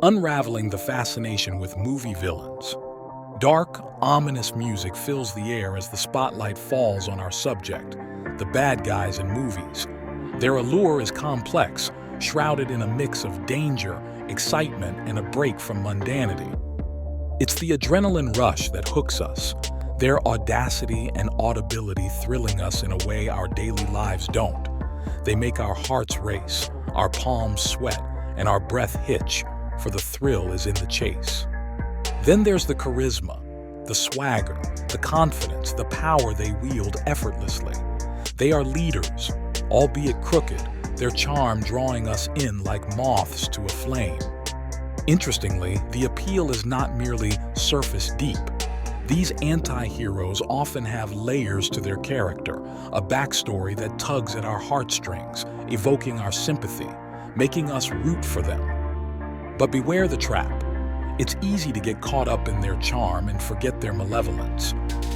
Unraveling the fascination with movie villains. Dark, ominous music fills the air as the spotlight falls on our subject, the bad guys in movies. Their allure is complex, shrouded in a mix of danger, excitement, and a break from mundanity. It's the adrenaline rush that hooks us, their audacity and audibility thrilling us in a way our daily lives don't. They make our hearts race, our palms sweat, and our breath hitch, for the thrill is in the chase. Then there's the charisma, the swagger, the confidence, the power they wield effortlessly. They are leaders, albeit crooked, their charm drawing us in like moths to a flame. Interestingly, the appeal is not merely surface deep. These anti-heroes often have layers to their character, a backstory that tugs at our heartstrings, evoking our sympathy, making us root for them. But beware the trap. It's easy to get caught up in their charm and forget their malevolence.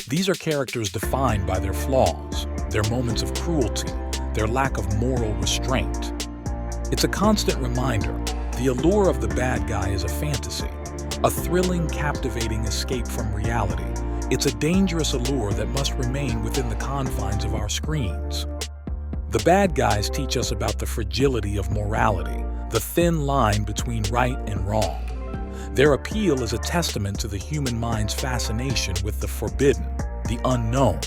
These are characters defined by their flaws, their moments of cruelty, their lack of moral restraint. It's a constant reminder, the allure of the bad guy is a fantasy, a thrilling, captivating escape from reality. It's a dangerous allure that must remain within the confines of our screens. The bad guys teach us about the fragility of morality, the thin line between right and wrong. Their appeal is a testament to the human mind's fascination with the forbidden, the unknown.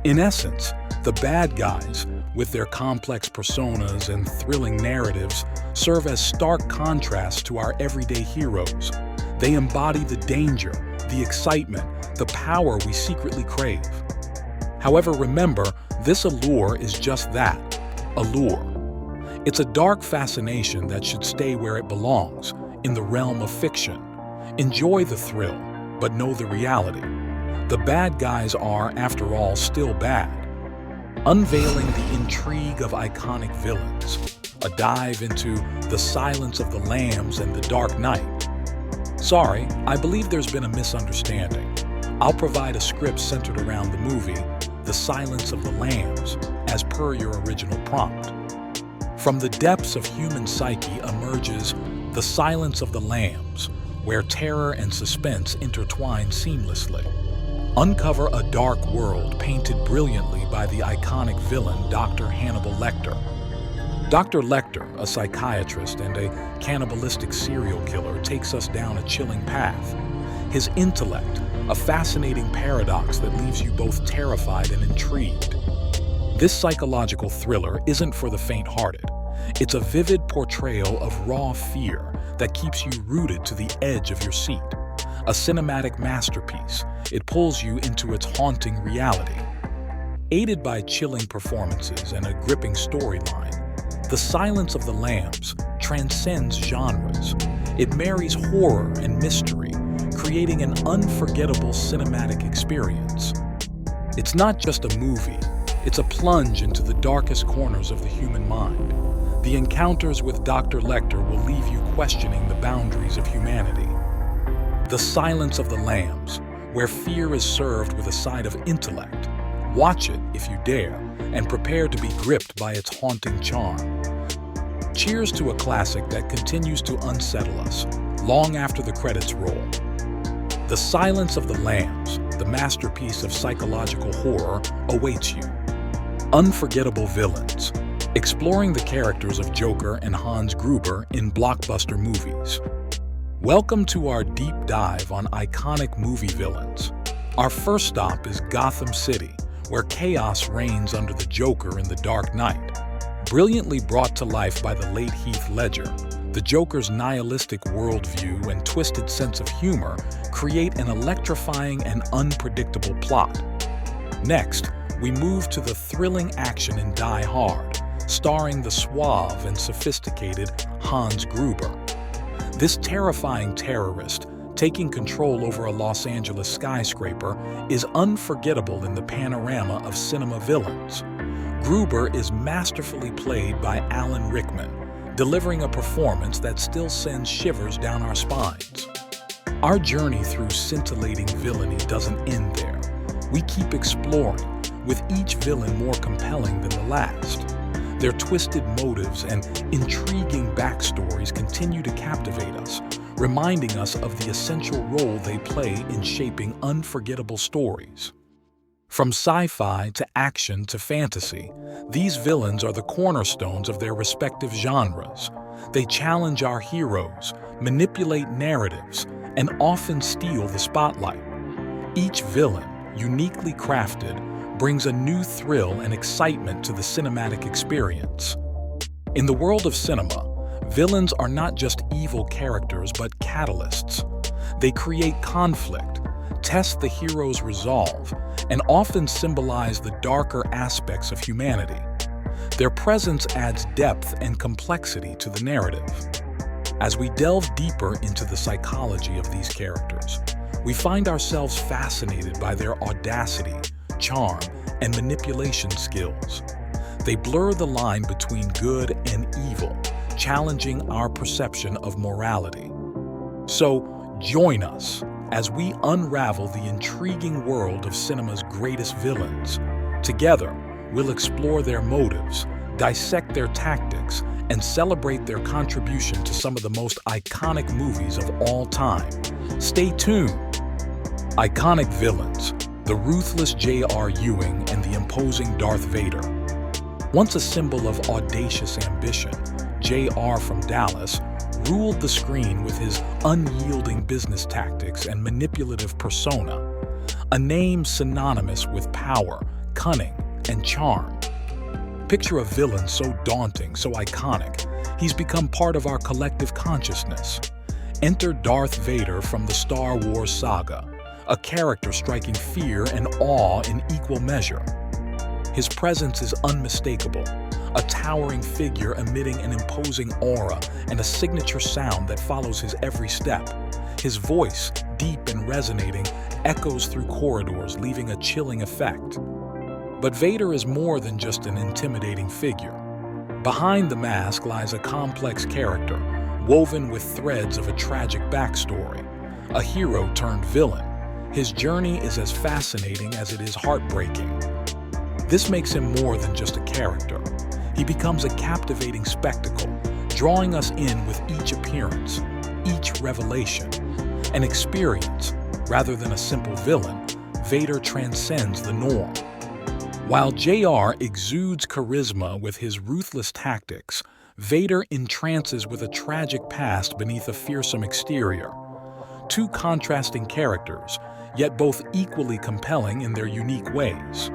In essence, the bad guys, with their complex personas and thrilling narratives, serve as stark contrasts to our everyday heroes. They embody the danger, the excitement, the power we secretly crave. However, remember, this allure is just that, allure. It's a dark fascination that should stay where it belongs, in the realm of fiction. Enjoy the thrill, but know the reality. The bad guys are, after all, still bad. Unveiling the intrigue of iconic villains, a dive into the silence of the lambs and the Dark Knight. Sorry, I believe there's been a misunderstanding. I'll provide a script centered around the movie, The Silence of the Lambs, as per your original prompt. From the depths of human psyche emerges The Silence of the Lambs, where terror and suspense intertwine seamlessly. Uncover a dark world painted brilliantly by the iconic villain Dr. Hannibal Lecter. Dr. Lecter, a psychiatrist and a cannibalistic serial killer, takes us down a chilling path. His intellect, a fascinating paradox that leaves you both terrified and intrigued. This psychological thriller isn't for the faint-hearted. It's a vivid portrayal of raw fear that keeps you rooted to the edge of your seat. A cinematic masterpiece, it pulls you into its haunting reality. Aided by chilling performances and a gripping storyline, The Silence of the Lambs transcends genres. It marries horror and mystery, creating an unforgettable cinematic experience. It's not just a movie, it's a plunge into the darkest corners of the human mind. The encounters with Dr. Lecter will leave you questioning the boundaries of humanity. The Silence of the Lambs, where fear is served with a side of intellect. Watch it if you dare, and prepare to be gripped by its haunting charm. Cheers to a classic that continues to unsettle us, long after the credits roll. The Silence of the Lambs, the masterpiece of psychological horror, awaits you. Unforgettable villains, exploring the characters of Joker and Hans Gruber in blockbuster movies. Welcome to our deep dive on iconic movie villains. Our first stop is Gotham City, where chaos reigns under the Joker in The Dark Knight. Brilliantly brought to life by the late Heath Ledger, the Joker's nihilistic worldview and twisted sense of humor create an electrifying and unpredictable plot. Next, we move to the thrilling action in Die Hard, starring the suave and sophisticated Hans Gruber. This terrifying terrorist, taking control over a Los Angeles skyscraper, is unforgettable in the panorama of cinema villains. Gruber is masterfully played by Alan Rickman, delivering a performance that still sends shivers down our spines. Our journey through scintillating villainy doesn't end there. We keep exploring, with each villain more compelling than the last. Their twisted motives and intriguing backstories continue to captivate us, reminding us of the essential role they play in shaping unforgettable stories. From sci-fi to action to fantasy, these villains are the cornerstones of their respective genres. They challenge our heroes, manipulate narratives, and often steal the spotlight. Each villain, uniquely crafted, brings a new thrill and excitement to the cinematic experience. In the world of cinema, villains are not just evil characters but catalysts. They create conflict, test the hero's resolve, and often symbolize the darker aspects of humanity. Their presence adds depth and complexity to the narrative. As we delve deeper into the psychology of these characters, we find ourselves fascinated by their audacity, charm, and manipulation skills. They blur the line between good and evil, challenging our perception of morality. So, join us as we unravel the intriguing world of cinema's greatest villains. Together, we'll explore their motives, dissect their tactics, and celebrate their contribution to some of the most iconic movies of all time. Stay tuned! Iconic villains, the ruthless J.R. Ewing and the imposing Darth Vader. Once a symbol of audacious ambition, J.R. from Dallas ruled the screen with his unyielding business tactics and manipulative persona, a name synonymous with power, cunning, and charm. Picture a villain so daunting, so iconic, he's become part of our collective consciousness. Enter Darth Vader from the Star Wars saga, a character striking fear and awe in equal measure. His presence is unmistakable, a towering figure emitting an imposing aura and a signature sound that follows his every step. His voice, deep and resonating, echoes through corridors, leaving a chilling effect. But Vader is more than just an intimidating figure. Behind the mask lies a complex character, woven with threads of a tragic backstory. A hero turned villain. His journey is as fascinating as it is heartbreaking. This makes him more than just a character. He becomes a captivating spectacle, drawing us in with each appearance, each revelation. An experience, rather than a simple villain, Vader transcends the norm. While JR exudes charisma with his ruthless tactics, Vader entrances with a tragic past beneath a fearsome exterior. Two contrasting characters, yet both equally compelling in their unique ways.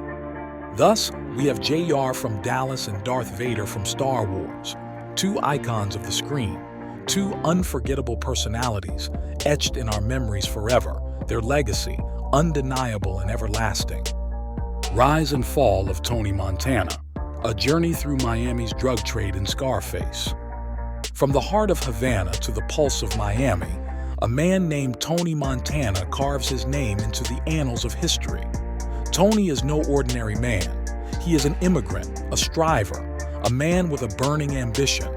Thus, we have JR from Dallas and Darth Vader from Star Wars, two icons of the screen, two unforgettable personalities etched in our memories forever, their legacy undeniable and everlasting. Rise and Fall of Tony Montana, a journey through Miami's drug trade in Scarface. From the heart of Havana to the pulse of Miami, a man named Tony Montana carves his name into the annals of history. Tony is no ordinary man. He is an immigrant, a striver, a man with a burning ambition.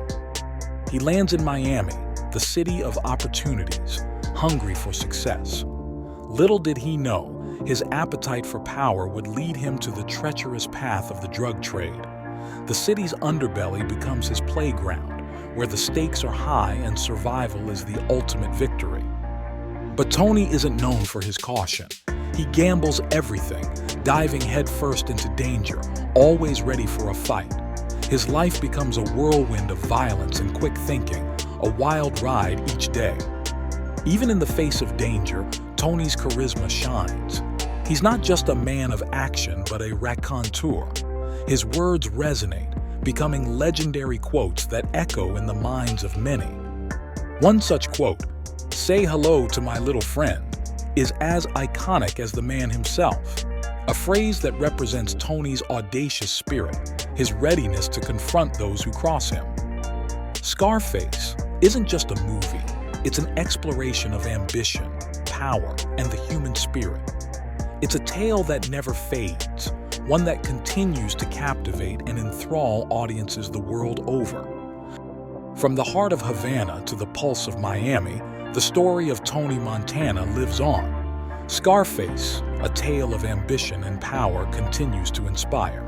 He lands in Miami, the city of opportunities, hungry for success. Little did he know, his appetite for power would lead him to the treacherous path of the drug trade. The city's underbelly becomes his playground, where the stakes are high and survival is the ultimate victory. But Tony isn't known for his caution. He gambles everything, diving headfirst into danger, always ready for a fight. His life becomes a whirlwind of violence and quick thinking, a wild ride each day. Even in the face of danger, Tony's charisma shines. He's not just a man of action, but a raconteur. His words resonate, becoming legendary quotes that echo in the minds of many. One such quote, "Say hello to my little friend," is as iconic as the man himself. A phrase that represents Tony's audacious spirit, his readiness to confront those who cross him. Scarface isn't just a movie, it's an exploration of ambition, power, and the human spirit. It's a tale that never fades, one that continues to captivate and enthrall audiences the world over. From the heart of Havana to the pulse of Miami, the story of Tony Montana lives on. Scarface, a tale of ambition and power, continues to inspire.